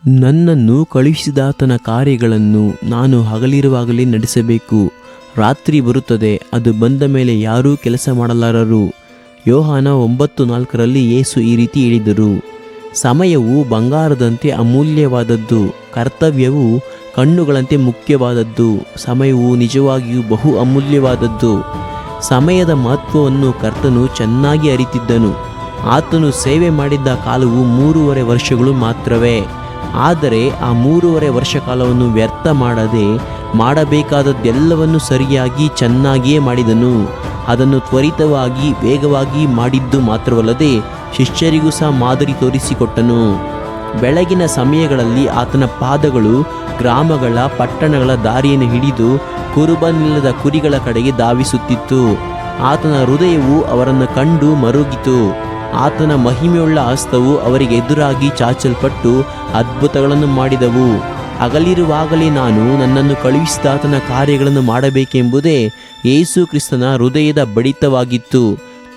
ನನ್ನನ್ನು ಕಳುಹಿಸಿದಾತನ ಕಾರ್ಯಗಳನ್ನು ನಾನು ಹಗಲಿರುವಾಗಲೇ ನಡೆಸಬೇಕು. ರಾತ್ರಿ ಬರುತ್ತದೆ, ಅದು ಬಂದ ಮೇಲೆ ಯಾರೂ ಕೆಲಸ ಮಾಡಲಾರರು. ಯೋಹಾನ 9:4 ಯೇಸು ಈ ರೀತಿ ಹೇಳಿದರು. ಸಮಯವು ಬಂಗಾರದಂತೆ ಅಮೂಲ್ಯವಾದದ್ದು, ಕರ್ತವ್ಯವು ಕಣ್ಣುಗಳಂತೆ ಮುಖ್ಯವಾದದ್ದು. ಸಮಯವು ನಿಜವಾಗಿಯೂ ಬಹು ಅಮೂಲ್ಯವಾದದ್ದು. ಸಮಯದ ಮಹತ್ವವನ್ನು ಕರ್ತನು ಚೆನ್ನಾಗಿ ಅರಿತಿದ್ದನು. ಆತನು ಸೇವೆ ಮಾಡಿದ್ದ ಕಾಲವು 3.5 ವರ್ಷಗಳು ಮಾತ್ರವೇ. ಆದರೆ ಆ 3.5 ವರ್ಷ ಕಾಲವನ್ನು ವ್ಯರ್ಥ ಮಾಡದೆ ಮಾಡಬೇಕಾದದ್ದೆಲ್ಲವನ್ನು ಸರಿಯಾಗಿ ಚೆನ್ನಾಗಿಯೇ ಮಾಡಿದನು. ಅದನ್ನು ತ್ವರಿತವಾಗಿ ವೇಗವಾಗಿ ಮಾಡಿದ್ದು ಮಾತ್ರವಲ್ಲದೆ ಶಿಷ್ಯರಿಗೂ ಸಹ ಮಾದರಿ ತೋರಿಸಿಕೊಟ್ಟನು. ಬೆಳಗಿನ ಸಮಯಗಳಲ್ಲಿ ಆತನ ಪಾದಗಳು ಗ್ರಾಮಗಳ ಪಟ್ಟಣಗಳ ದಾರಿಯನ್ನು ಹಿಡಿದು ಕುರುಬನಿಲ್ಲದ ಕುರಿಗಳ ಕಡೆಗೆ ಧಾವಿಸುತ್ತಿತ್ತು. ಆತನ ಹೃದಯವು ಅವರನ್ನು ಕಂಡು ಮರುಗಿತು. ಆತನ ಮಹಿಮೆಯುಳ್ಳ ಹಸ್ತವು ಅವರಿಗೆ ಎದುರಾಗಿ ಚಾಚಲ್ಪಟ್ಟು ಅದ್ಭುತಗಳನ್ನು ಮಾಡಿದವು. ಹಗಲಿರುವಾಗಲೇ ನಾನು ನನ್ನನ್ನು ಕಳುಹಿಸಿದಾತನ ಕಾರ್ಯಗಳನ್ನು ಮಾಡಬೇಕೆಂಬುದೇ ಯೇಸು ಕ್ರಿಸ್ತನ ಹೃದಯದ ಬಡಿತವಾಗಿತ್ತು.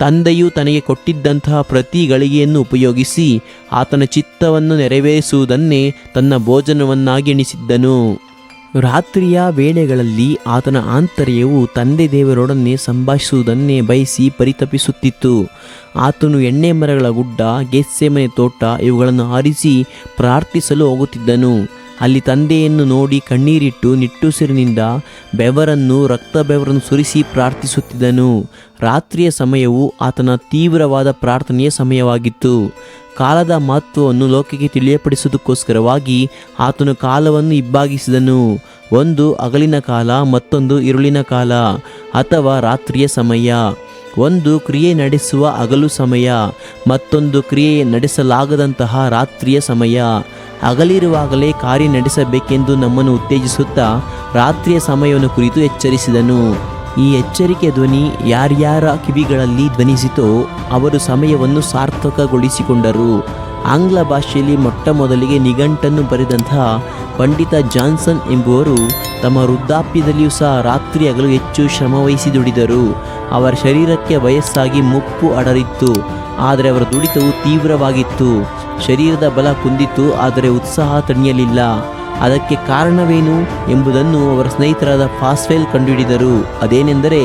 ತಂದೆಯು ತನಗೆ ಕೊಟ್ಟಿದ್ದಂತಹ ಪ್ರತಿ ಗಳಿಗೆಯನ್ನು ಉಪಯೋಗಿಸಿ ಆತನ ಚಿತ್ತವನ್ನು ನೆರವೇರಿಸುವುದನ್ನೇ ತನ್ನ ಭೋಜನವನ್ನಾಗಿ ಎಣಿಸಿದ್ದನು. ರಾತ್ರಿಯ ವೇಳೆಗಳಲ್ಲಿ ಆತನ ಆಂತರ್ಯವು ತಂದೆ ದೇವರೊಡನೆ ಸಂಭಾಷಿಸುವುದನ್ನೇ ಬಯಸಿ ಪರಿತಪಿಸುತ್ತಿತ್ತು. ಆತನು ಎಣ್ಣೆ ಮರಗಳ ಗುಡ್ಡ, ಗೆತ್ಸೆಮನೆ ತೋಟ ಇವುಗಳನ್ನು ಆರಿಸಿ ಪ್ರಾರ್ಥಿಸಲು ಹೋಗುತ್ತಿದ್ದನು. ಅಲ್ಲಿ ತಂದೆಯನ್ನು ನೋಡಿ ಕಣ್ಣೀರಿಟ್ಟು ನಿಟ್ಟುಸಿರಿನಿಂದ ರಕ್ತ ಬೆವರನ್ನು ಸುರಿಸಿ ಪ್ರಾರ್ಥಿಸುತ್ತಿದ್ದನು. ರಾತ್ರಿಯ ಸಮಯವು ಆತನ ತೀವ್ರವಾದ ಪ್ರಾರ್ಥನೆಯ ಸಮಯವಾಗಿತ್ತು. ಕಾಲದ ಮಹತ್ವವನ್ನು ಲೋಕಕ್ಕೆ ತಿಳಿಯಪಡಿಸುವುದಕ್ಕೋಸ್ಕರವಾಗಿ ಆತನು ಕಾಲವನ್ನು ಇಬ್ಬಾಗಿಸಿದನು. ಒಂದು ಹಗಲಿನ ಕಾಲ, ಮತ್ತೊಂದು ಇರುಳಿನ ಕಾಲ ಅಥವಾ ರಾತ್ರಿಯ ಸಮಯ. ಒಂದು ಕ್ರಿಯೆ ನಡೆಸುವ ಹಗಲು ಸಮಯ, ಮತ್ತೊಂದು ಕ್ರಿಯೆ ನಡೆಸಲಾಗದಂತಹ ರಾತ್ರಿಯ ಸಮಯ. ಹಗಲಿರುವಾಗಲೇ ಕಾರ್ಯ ನಡೆಸಬೇಕೆಂದು ನಮ್ಮನ್ನು ಉತ್ತೇಜಿಸುತ್ತಾ ರಾತ್ರಿಯ ಸಮಯವನ್ನು ಕುರಿತು ಎಚ್ಚರಿಸಿದನು. ಈ ಎಚ್ಚರಿಕೆ ಧ್ವನಿ ಯಾರ್ಯಾರ ಕಿವಿಗಳಲ್ಲಿ ಧ್ವನಿಸಿತೋ ಅವರು ಸಮಯವನ್ನು ಸಾರ್ಥಕಗೊಳಿಸಿಕೊಂಡರು. ಆಂಗ್ಲ ಭಾಷೆಯಲ್ಲಿ ಮೊಟ್ಟ ಮೊದಲಿಗೆ ನಿಘಂಟನ್ನು ಬರೆದಂತಹ ಪಂಡಿತ ಜಾನ್ಸನ್ ಎಂಬುವರು ತಮ್ಮ ವೃದ್ಧಾಪ್ಯದಲ್ಲಿಯೂ ಸಹ ರಾತ್ರಿ ಹಗಲು ಹೆಚ್ಚು ಶ್ರಮವಹಿಸಿ ದುಡಿದರು. ಅವರ ಶರೀರಕ್ಕೆ ವಯಸ್ಸಾಗಿ ಮುಪ್ಪು ಅಡರಿತ್ತು, ಆದರೆ ಅವರ ದುಡಿತವು ತೀವ್ರವಾಗಿತ್ತು. ಶರೀರದ ಬಲ ಕುಂದಿತು, ಆದರೆ ಉತ್ಸಾಹ ತಣಿಯಲಿಲ್ಲ. ಅದಕ್ಕೆ ಕಾರಣವೇನು ಎಂಬುದನ್ನು ಅವರ ಸ್ನೇಹಿತರಾದ ಫಾಸ್ವೆಲ್ ಕಂಡುಹಿಡಿದರು. ಅದೇನೆಂದರೆ,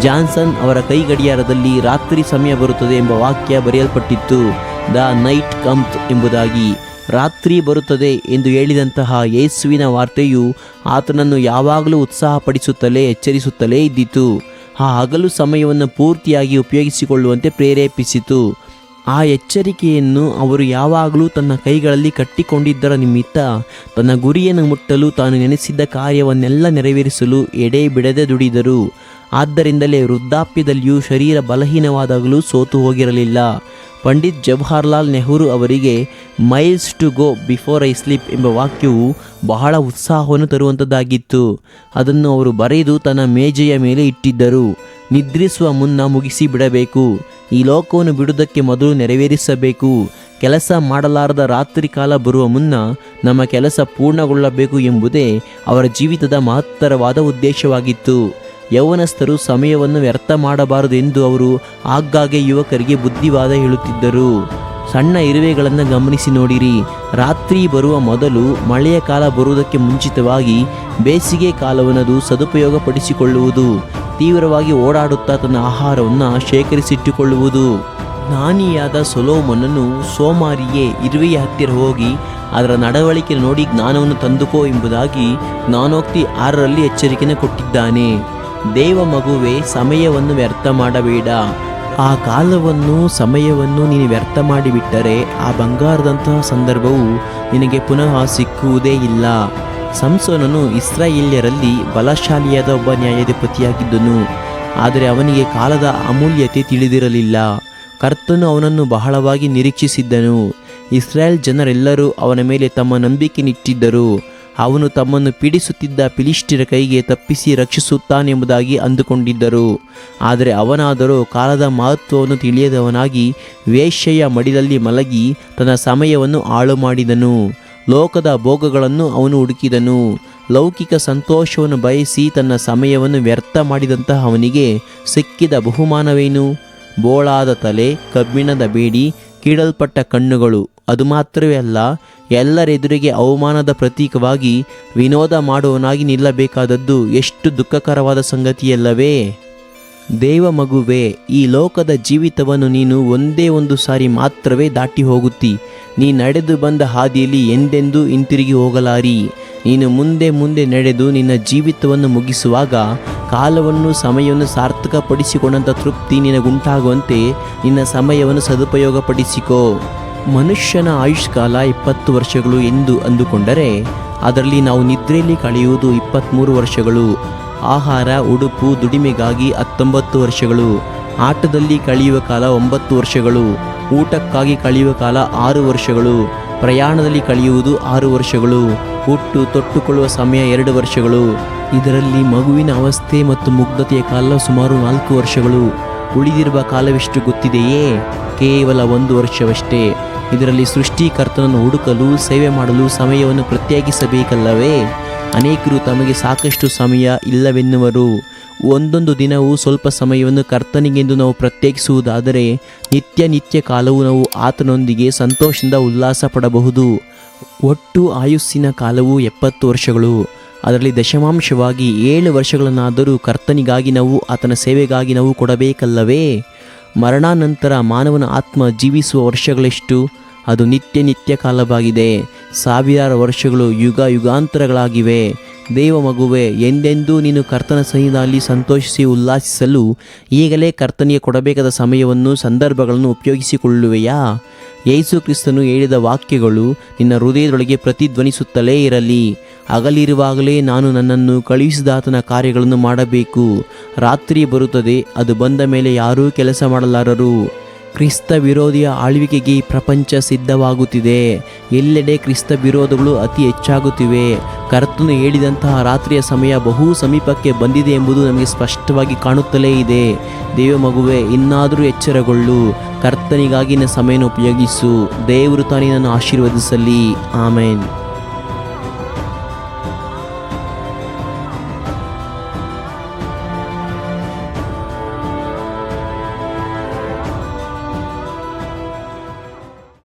ಜಾನ್ಸನ್ ಅವರ ಕೈ ಗಡಿಯಾರದಲ್ಲಿ ರಾತ್ರಿ ಸಮಯ ಬರುತ್ತದೆ ಎಂಬ ವಾಕ್ಯ ಬರೆಯಲ್ಪಟ್ಟಿತ್ತು. ದ ನೈಟ್ ಕಮ್ತ್ ಎಂಬುದಾಗಿ. ರಾತ್ರಿ ಬರುತ್ತದೆ ಎಂದು ಹೇಳಿದಂತಹ ಯೇಸುವಿನ ವಾರ್ತೆಯು ಆತನನ್ನು ಯಾವಾಗಲೂ ಉತ್ಸಾಹಪಡಿಸುತ್ತಲೇ ಎಚ್ಚರಿಸುತ್ತಲೇ ಇದ್ದಿತು. ಆ ಹಗಲು ಸಮಯವನ್ನು ಪೂರ್ತಿಯಾಗಿ ಉಪಯೋಗಿಸಿಕೊಳ್ಳುವಂತೆ ಪ್ರೇರೇಪಿಸಿತು. ಆ ಎಚ್ಚರಿಕೆಯನ್ನು ಅವರು ಯಾವಾಗಲೂ ತನ್ನ ಕೈಗಳಲ್ಲಿ ಕಟ್ಟಿಕೊಂಡಿದ್ದರ ನಿಮಿತ್ತ ತನ್ನ ಗುರಿಯನ್ನು ಮುಟ್ಟಲು ತಾನು ನೆನೆಸಿದ್ದ ಕಾರ್ಯವನ್ನೆಲ್ಲ ನೆರವೇರಿಸಲು ಎಡೆ ಬಿಡದೆ ದುಡಿದರು. ಆದ್ದರಿಂದಲೇ ವೃದ್ಧಾಪ್ಯದಲ್ಲಿಯೂ ಶರೀರ ಬಲಹೀನವಾದಾಗಲೂ ಸೋತು ಹೋಗಿರಲಿಲ್ಲ. ಪಂಡಿತ್ ಜವಾಹರ್ಲಾಲ್ ನೆಹರು ಅವರಿಗೆ miles to go before I sleep ಎಂಬ ವಾಕ್ಯವು ಬಹಳ ಉತ್ಸಾಹವನ್ನು ತರುವಂಥದ್ದಾಗಿತ್ತು. ಅದನ್ನು ಅವರು ಬರೆದು ತನ್ನ ಮೇಜೆಯ ಮೇಲೆ ಇಟ್ಟಿದ್ದರು. ನಿದ್ರಿಸುವ ಮುನ್ನ ಮುಗಿಸಿ ಬಿಡಬೇಕು. ಈ ಲೋಕವನ್ನು ಬಿಡುವುದಕ್ಕೆ ಮೊದಲು ನೆರವೇರಿಸಬೇಕು. ಕೆಲಸ ಮಾಡಲಾರದ ರಾತ್ರಿ ಕಾಲ ಬರುವ ಮುನ್ನ ನಮ್ಮ ಕೆಲಸ ಪೂರ್ಣಗೊಳ್ಳಬೇಕು ಎಂಬುದೇ ಅವರ ಜೀವಿತದ ಮಹತ್ತರವಾದ ಉದ್ದೇಶವಾಗಿತ್ತು. ಯೌವನಸ್ಥರು ಸಮಯವನ್ನು ವ್ಯರ್ಥ ಮಾಡಬಾರದೆಂದು ಅವರು ಆಗಾಗ್ಗೆ ಯುವಕರಿಗೆ ಬುದ್ಧಿವಾದ ಹೇಳುತ್ತಿದ್ದರು. ಸಣ್ಣ ಇರುವೆಗಳನ್ನು ಗಮನಿಸಿ ನೋಡಿರಿ. ರಾತ್ರಿ ಬರುವ ಮೊದಲು ಮಳೆಯ ಕಾಲ ಬರುವುದಕ್ಕೆ ಮುಂಚಿತವಾಗಿ ಬೇಸಿಗೆ ಕಾಲವನ್ನದು ಸದುಪಯೋಗಪಡಿಸಿಕೊಳ್ಳುವುದು. ತೀವ್ರವಾಗಿ ಓಡಾಡುತ್ತಾ ತನ್ನ ಆಹಾರವನ್ನು ಶೇಖರಿಸಿಟ್ಟುಕೊಳ್ಳುವುದು. ಜ್ಞಾನಿಯಾದ ಸೊಲೊಮೋನನು ಸೋಮಾರಿಯೇ, ಇರುವೆಯ ಹತ್ತಿರ ಹೋಗಿ ಅದರ ನಡವಳಿಕೆ ನೋಡಿ ಜ್ಞಾನವನ್ನು ತಂದುಕೋ ಎಂಬುದಾಗಿ ಜ್ಞಾನೋಕ್ತಿ 6ರಲ್ಲಿ ಎಚ್ಚರಿಕೆಯನ್ನು ಕೊಟ್ಟಿದ್ದಾನೆ. ದೇವ ಮಗುವೆ, ಸಮಯವನ್ನು ವ್ಯರ್ಥ ಮಾಡಬೇಡ. ಆ ಕಾಲವನ್ನು ಸಮಯವನ್ನು ನೀನು ವ್ಯರ್ಥ ಮಾಡಿಬಿಟ್ಟರೆ ಆ ಬಂಗಾರದಂತಹ ಸಂದರ್ಭವು ನಿನಗೆ ಪುನಃ ಸಿಕ್ಕುವುದೇ ಇಲ್ಲ. ಸಂಸೋನನು ಇಸ್ರಾಯೇಲ್ಯರಲ್ಲಿ ಬಲಶಾಲಿಯಾದ ಒಬ್ಬ ನ್ಯಾಯಾಧಿಪತಿಯಾಗಿದ್ದನು. ಆದರೆ ಅವನಿಗೆ ಕಾಲದ ಅಮೂಲ್ಯತೆ ತಿಳಿದಿರಲಿಲ್ಲ. ಕರ್ತನು ಅವನನ್ನು ಬಹಳವಾಗಿ ನಿರೀಕ್ಷಿಸಿದ್ದನು. ಇಸ್ರಾಯೇಲ್ ಜನರೆಲ್ಲರೂ ಅವನ ಮೇಲೆ ತಮ್ಮ ನಂಬಿಕೆನಿಟ್ಟಿದ್ದರು. ಅವನು ತಮ್ಮನ್ನು ಪೀಡಿಸುತ್ತಿದ್ದ ಫಿಲಿಷ್ಟಿಯರ ಕೈಗೆ ತಪ್ಪಿಸಿ ರಕ್ಷಿಸುತ್ತಾನೆಂಬುದಾಗಿ ಅಂದುಕೊಂಡಿದ್ದರು. ಆದರೆ ಅವನಾದರೂ ಕಾಲದ ಮಹತ್ವವನ್ನು ತಿಳಿಯದವನಾಗಿ ವೇಶ್ಯೆಯ ಮಡಿಲಲ್ಲಿ ಮಲಗಿ ತನ್ನ ಸಮಯವನ್ನು ಹಾಳು ಮಾಡಿದನು. ಲೋಕದ ಭೋಗಗಳನ್ನು ಅವನು ಹುಡುಕಿದನು. ಲೌಕಿಕ ಸಂತೋಷವನ್ನು ಬಯಸಿ ತನ್ನ ಸಮಯವನ್ನು ವ್ಯರ್ಥ ಮಾಡಿದಂತಹ ಅವನಿಗೆ ಸಿಕ್ಕಿದ ಬಹುಮಾನವೇನು? ಬೋಳಾದ ತಲೆ, ಕಬ್ಬಿಣದ ಬೇಡಿ, ಕೀಳಲ್ಪಟ್ಟ ಕಣ್ಣುಗಳು, ಅದು ಮಾತ್ರವೇ ಅಲ್ಲ, ಎಲ್ಲರೆದುರಿಗೆ ಅವಮಾನದ ಪ್ರತೀಕವಾಗಿ ವಿನೋದ ಮಾಡುವವನಾಗಿ ನಿಲ್ಲಬೇಕಾದದ್ದು ಎಷ್ಟು ದುಃಖಕರವಾದ ಸಂಗತಿಯಲ್ಲವೇ? ದೇವ ಮಗುವೇ, ಈ ಲೋಕದ ಜೀವಿತವನ್ನು ನೀನು ಒಂದೇ ಒಂದು ಸಾರಿ ಮಾತ್ರವೇ ದಾಟಿ ಹೋಗುತ್ತಿ. ನೀ ನಡೆದು ಬಂದ ಹಾದಿಯಲ್ಲಿ ಎಂದೆಂದೂ ಹಿಂತಿರುಗಿ ಹೋಗಲಾರಿ. ನೀನು ಮುಂದೆ ಮುಂದೆ ನಡೆದು ನಿನ್ನ ಜೀವಿತವನ್ನು ಮುಗಿಸುವಾಗ ಕಾಲವನ್ನು ಸಮಯವನ್ನು ಸಾರ್ಥಕಪಡಿಸಿಕೊಂಡಂಥ ತೃಪ್ತಿ ನಿನಗುಂಟಾಗುವಂತೆ ನಿನ್ನ ಸಮಯವನ್ನು ಸದುಪಯೋಗಪಡಿಸಿಕೋ. ಮನುಷ್ಯನ ಆಯುಷ್ಕಾಲ 20 ವರ್ಷಗಳು ಎಂದು ಅಂದುಕೊಂಡರೆ ಅದರಲ್ಲಿ ನಾವು ನಿದ್ರೆಯಲ್ಲಿ ಕಳೆಯುವುದು 23 ವರ್ಷಗಳು, ಆಹಾರ ಉಡುಪು ದುಡಿಮೆಗಾಗಿ 19 ವರ್ಷಗಳು, ಆಟದಲ್ಲಿ ಕಳೆಯುವ ಕಾಲ 9 ವರ್ಷಗಳು, ಊಟಕ್ಕಾಗಿ ಕಳೆಯುವ ಕಾಲ 6 ವರ್ಷಗಳು, ಪ್ರಯಾಣದಲ್ಲಿ ಕಳೆಯುವುದು 6 ವರ್ಷಗಳು, ಹುಟ್ಟು ತೊಟ್ಟುಕೊಳ್ಳುವ ಸಮಯ 2 ವರ್ಷಗಳು. ಇದರಲ್ಲಿ ಮಗುವಿನ ಅವಸ್ಥೆ ಮತ್ತು ಮುಗ್ಧತೆಯ ಕಾಲ ಸುಮಾರು 4 ವರ್ಷಗಳು. ಉಳಿದಿರುವ ಕಾಲವೆಷ್ಟು ಗೊತ್ತಿದೆಯೇ? ಕೇವಲ 1 ವರ್ಷವಷ್ಟೇ. ಇದರಲ್ಲಿ ಸೃಷ್ಟಿಕರ್ತನನ್ನು ಹುಡುಕಲು ಸೇವೆ ಮಾಡಲು ಸಮಯವನ್ನು ಪ್ರತ್ಯೇಕಿಸಬೇಕಲ್ಲವೇ? ಅನೇಕರು ತಮಗೆ ಸಾಕಷ್ಟು ಸಮಯ ಇಲ್ಲವೆನ್ನುವರು. ಒಂದೊಂದು ದಿನವೂ ಸ್ವಲ್ಪ ಸಮಯವನ್ನು ಕರ್ತನಿಗೆಂದು ನಾವು ಪ್ರತ್ಯೇಕಿಸುವುದಾದರೆ ನಿತ್ಯ ಕಾಲವು ನಾವು ಆತನೊಂದಿಗೆ ಸಂತೋಷದಿಂದ ಉಲ್ಲಾಸ ಪಡಬಹುದು. ಒಟ್ಟು ಆಯುಸ್ಸಿನ ಕಾಲವು 70 ವರ್ಷಗಳು. ಅದರಲ್ಲಿ ದಶಮಾಂಶವಾಗಿ 7 ವರ್ಷಗಳನ್ನಾದರೂ ಕರ್ತನಿಗಾಗಿ ನಾವು ಆತನ ಸೇವೆಗಾಗಿ ನಾವು ಕೊಡಬೇಕಲ್ಲವೇ? ಮರಣಾನಂತರ ಮಾನವನ ಆತ್ಮ ಜೀವಿಸುವ ವರ್ಷಗಳೆಷ್ಟು? ಅದು ನಿತ್ಯ ಕಾಲವಾಗಿದೆ. 1000 ವರ್ಷಗಳು ಯುಗಾಂತರಗಳಾಗಿವೆ. ದೇವ ಮಗುವೆ, ಎಂದೆಂದೂ ನೀನು ಕರ್ತನ ಸನ್ನಿಧಿಯಲ್ಲಿ ಸಂತೋಷಿಸಿ ಉಲ್ಲಾಸಿಸಲು ಈಗಲೇ ಕರ್ತನಿಗೆ ಕೊಡಬೇಕಾದ ಸಮಯವನ್ನು ಸಂದರ್ಭಗಳನ್ನು ಉಪಯೋಗಿಸಿಕೊಳ್ಳುವೆಯಾ? ಯೇಸು ಕ್ರಿಸ್ತನು ಹೇಳಿದ ವಾಕ್ಯಗಳು ನಿನ್ನ ಹೃದಯದೊಳಗೆ ಪ್ರತಿಧ್ವನಿಸುತ್ತಲೇ ಇರಲಿ. ಹಗಲಿರುವಾಗಲೇ ನಾನು ನನ್ನನ್ನು ಕಳುಹಿಸಿದಾತನ ಕಾರ್ಯಗಳನ್ನು ಮಾಡಬೇಕು. ರಾತ್ರಿ ಬರುತ್ತದೆ, ಅದು ಬಂದ ಮೇಲೆ ಯಾರೂ ಕೆಲಸ ಮಾಡಲಾರರು. ಕ್ರಿಸ್ತ ವಿರೋಧಿಯ ಆಳ್ವಿಕೆಗೆ ಈ ಪ್ರಪಂಚ ಸಿದ್ಧವಾಗುತ್ತಿದೆ. ಎಲ್ಲೆಡೆ ಕ್ರಿಸ್ತ ವಿರೋಧಗಳು ಅತಿ ಹೆಚ್ಚಾಗುತ್ತಿವೆ. ಕರ್ತನು ಹೇಳಿದಂತಹ ರಾತ್ರಿಯ ಸಮಯ ಬಹು ಸಮೀಪಕ್ಕೆ ಬಂದಿದೆ ಎಂಬುದು ನಮಗೆ ಸ್ಪಷ್ಟವಾಗಿ ಕಾಣುತ್ತಲೇ ಇದೆ. ದೇವ ಮಗುವೆ, ಇನ್ನಾದರೂ ಎಚ್ಚರಗೊಳ್ಳು. ಕರ್ತನಿಗಾಗಿ ನಿನ್ನ ಸಮಯವನ್ನು ಉಪಯೋಗಿಸು. ದೇವರು ತಾನೇ ನನ್ನನ್ನು ಆಶೀರ್ವದಿಸಲಿ. ಆಮೇನ್.